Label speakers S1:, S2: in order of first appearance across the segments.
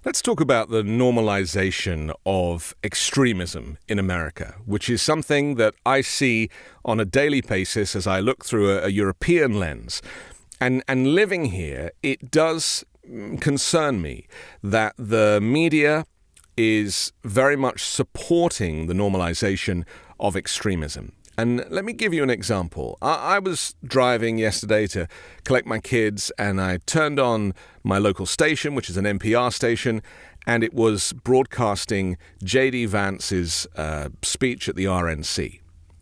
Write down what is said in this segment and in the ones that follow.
S1: Let's talk about the normalization of extremism in America, which is something that I see on a daily basis as I look through a European lens. And living here, it does concern me that the media is very much supporting the normalization of extremism. And let me give you an example. I was driving yesterday to collect my kids, and I turned on my local station, which is an NPR station, and it was broadcasting J.D. Vance's speech at the RNC.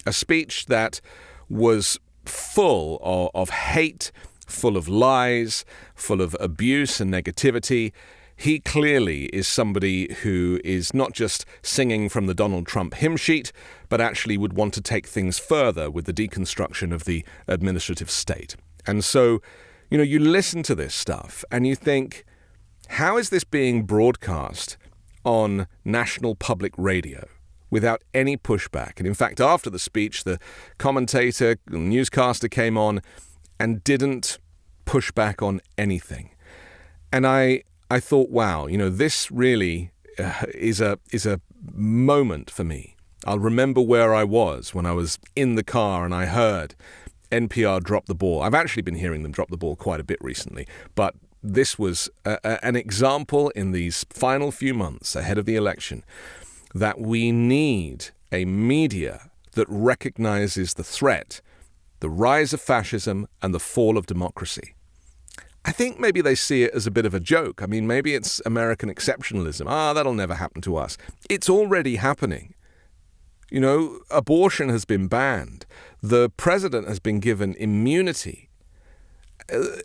S1: A speech that was full of hate, full of lies, full of abuse and negativity. He clearly is somebody who is not just singing from the Donald Trump hymn sheet, but actually would want to take things further with the deconstruction of the administrative state. And so, you listen to this stuff and you think, how is this being broadcast on national public radio without any pushback? And in fact, after the speech, the commentator, the newscaster came on and didn't push back on anything. And I thought, wow, this really is a moment for me. I'll remember where I was when I was in the car and I heard NPR drop the ball. I've actually been hearing them drop the ball quite a bit recently, but this was an example in these final few months ahead of the election that we need a media that recognizes the threat, the rise of fascism, and the fall of democracy. I think maybe they see it as a bit of a joke. I mean, maybe it's American exceptionalism. That'll never happen to us. It's already happening. Abortion has been banned. The president has been given immunity.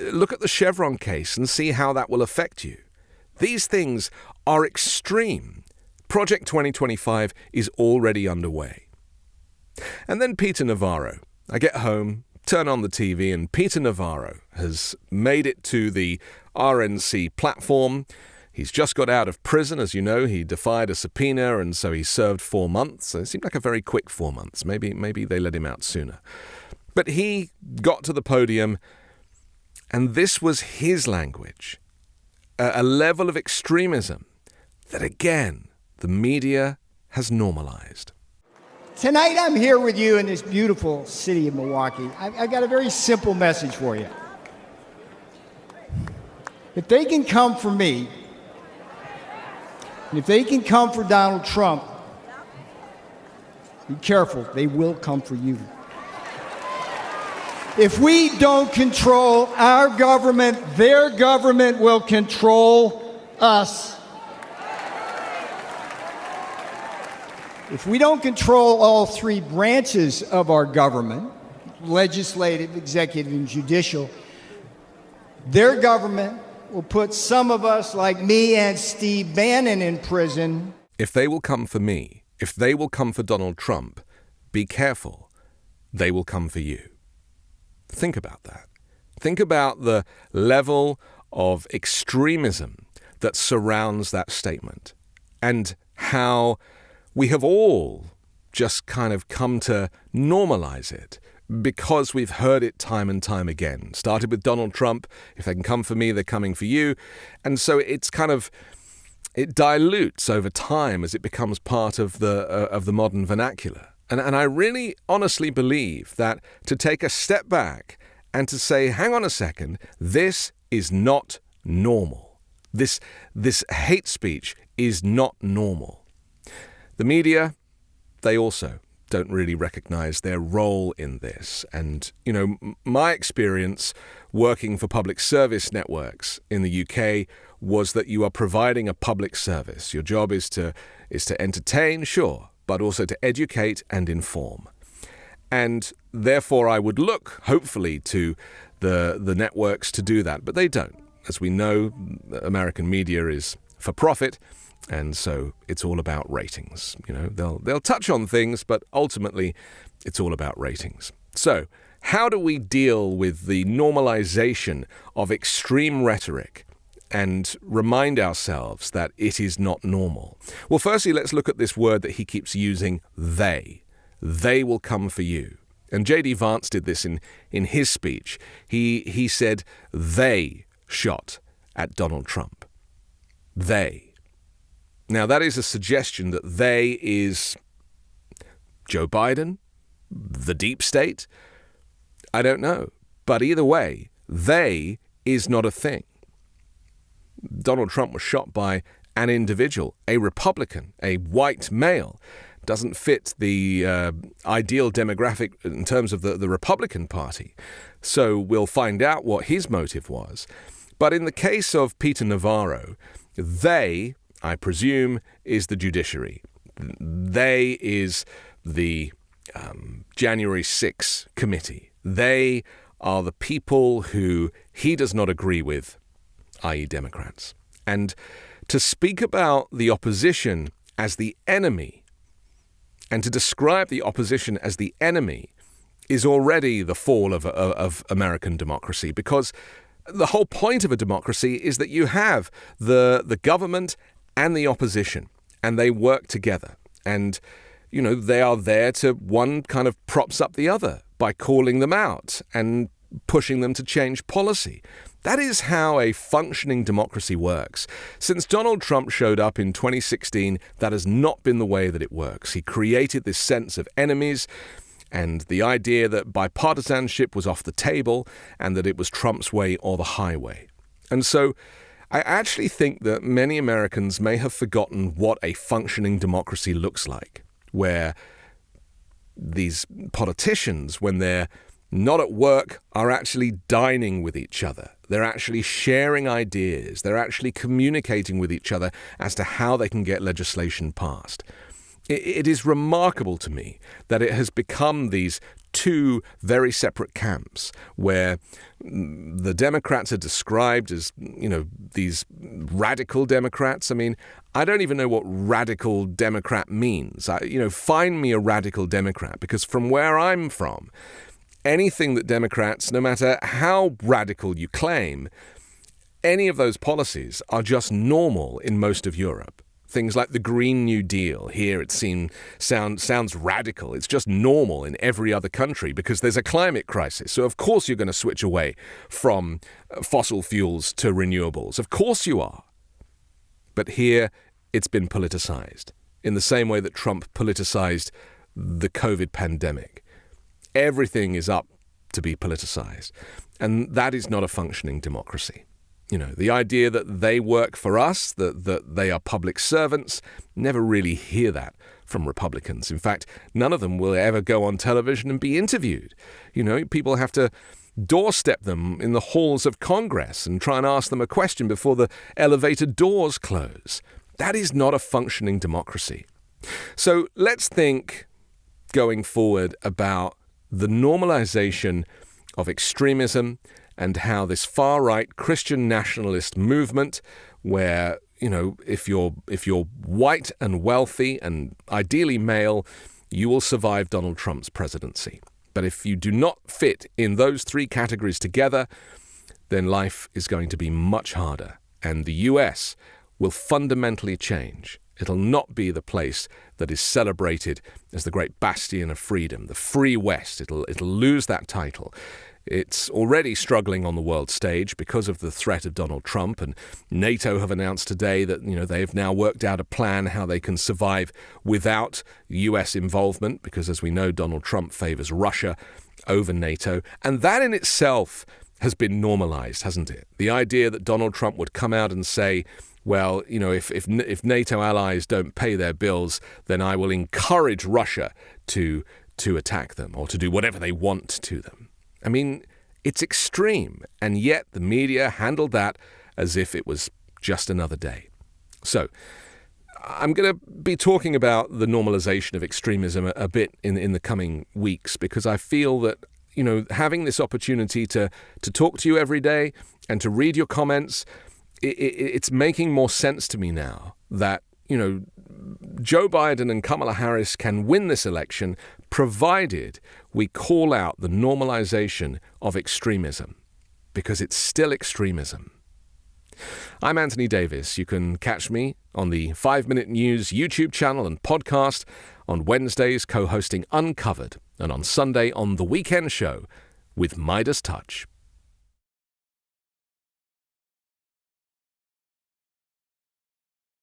S1: Look at the Chevron case and see how that will affect you. These things are extreme. Project 2025 is already underway. And then Peter Navarro. I get home, turn on the TV, and Peter Navarro has made it to the RNC platform. He's just got out of prison, as you know. He defied a subpoena, and so he served 4 months. It seemed like a very quick 4 months. Maybe they let him out sooner. But he got to the podium, and this was his language, a level of extremism that, again, the media has normalized.
S2: Tonight I'm here with you in this beautiful city of Milwaukee. I've got a very simple message for you. If they can come for me, and if they can come for Donald Trump, be careful, they will come for you. If we don't control our government, their government will control us. If we don't control all three branches of our government, legislative, executive, and judicial, their government will put some of us, like me and Steve Bannon, in prison.
S1: If they will come for me, if they will come for Donald Trump, be careful, they will come for you. Think about that. Think about the level of extremism that surrounds that statement and how we have all just kind of come to normalize it because we've heard it time and time again. Started with Donald Trump. If they can come for me, they're coming for you. And so it's kind of, it dilutes over time as it becomes part of the modern vernacular. And I really honestly believe that to take a step back and to say, hang on a second, this is not normal. This hate speech is not normal. The media, they also don't really recognize their role in this. And, my experience working for public service networks in the UK was that you are providing a public service. Your job is to entertain, sure, but also to educate and inform. And therefore, I would look, hopefully, to the networks to do that. But they don't. As we know, American media is for profit. And so it's all about ratings. They'll touch on things, but ultimately it's all about ratings. So how do we deal with the normalization of extreme rhetoric and remind ourselves that it is not normal? Well, firstly, let's look at this word that he keeps using, they. They will come for you. And J.D. Vance did this in his speech. He said they shot at Donald Trump. They. Now, that is a suggestion that they is Joe Biden, the deep state. I don't know. But either way, they is not a thing. Donald Trump was shot by an individual, a Republican, a white male. Doesn't fit the ideal demographic in terms of the Republican Party. So we'll find out what his motive was. But in the case of Peter Navarro, they, I presume, is the judiciary. They is the January 6 committee. They are the people who he does not agree with, i.e. Democrats. And to speak about the opposition as the enemy and to describe the opposition as the enemy is already the fall of American democracy, because the whole point of a democracy is that you have the government and the opposition, and they work together. And, you know, they are there to, one kind of props up the other by calling them out and pushing them to change policy. That is how a functioning democracy works. Since Donald Trump showed up in 2016, that has not been the way that it works. He created this sense of enemies and the idea that bipartisanship was off the table and that it was Trump's way or the highway. And so I actually think that many Americans may have forgotten what a functioning democracy looks like, where these politicians, when they're not at work, are actually dining with each other. They're actually sharing ideas. They're actually communicating with each other as to how they can get legislation passed. It is remarkable to me that it has become these two very separate camps where the Democrats are described as, you know, these radical Democrats. I mean, I don't even know what radical Democrat means. Find me a radical Democrat, because from where I'm from, anything that Democrats, no matter how radical you claim, any of those policies are just normal in most of Europe. Things like the Green New Deal. Here it sounds radical. It's just normal in every other country because there's a climate crisis. So of course you're going to switch away from fossil fuels to renewables. Of course you are. But here it's been politicized in the same way that Trump politicized the COVID pandemic. Everything is up to be politicized. And that is not a functioning democracy. You know, the idea that they work for us, that they are public servants, never really hear that from Republicans. In fact, none of them will ever go on television and be interviewed. You know, people have to doorstep them in the halls of Congress and try and ask them a question before the elevator doors close. That is not a functioning democracy. So let's think going forward about the normalization of extremism and how this far-right Christian nationalist movement, where, you know, if you're white and wealthy and ideally male, you will survive Donald Trump's presidency. But if you do not fit in those three categories together, then life is going to be much harder. And the US will fundamentally change. It'll not be the place that is celebrated as the great bastion of freedom, the free West. It'll lose that title. It's already struggling on the world stage because of the threat of Donald Trump, and NATO have announced today that, you know, they have now worked out a plan how they can survive without US involvement, because as we know, Donald Trump favors Russia over NATO. And that in itself has been normalized, hasn't it? The idea that Donald Trump would come out and say, well, you know, if NATO allies don't pay their bills, then I will encourage Russia to attack them or to do whatever they want to them. I mean, it's extreme, and yet the media handled that as if it was just another day. So I'm going to be talking about the normalization of extremism a bit in the coming weeks, because I feel that, you know, having this opportunity to talk to you every day and to read your comments, it's making more sense to me now that, you know, Joe Biden and Kamala Harris can win this election provided we call out the normalization of extremism, because it's still extremism. I'm Anthony Davis. You can catch me on the 5 Minute News YouTube channel and podcast, on Wednesdays co-hosting Uncovered, and on Sunday on The Weekend Show with Midas Touch.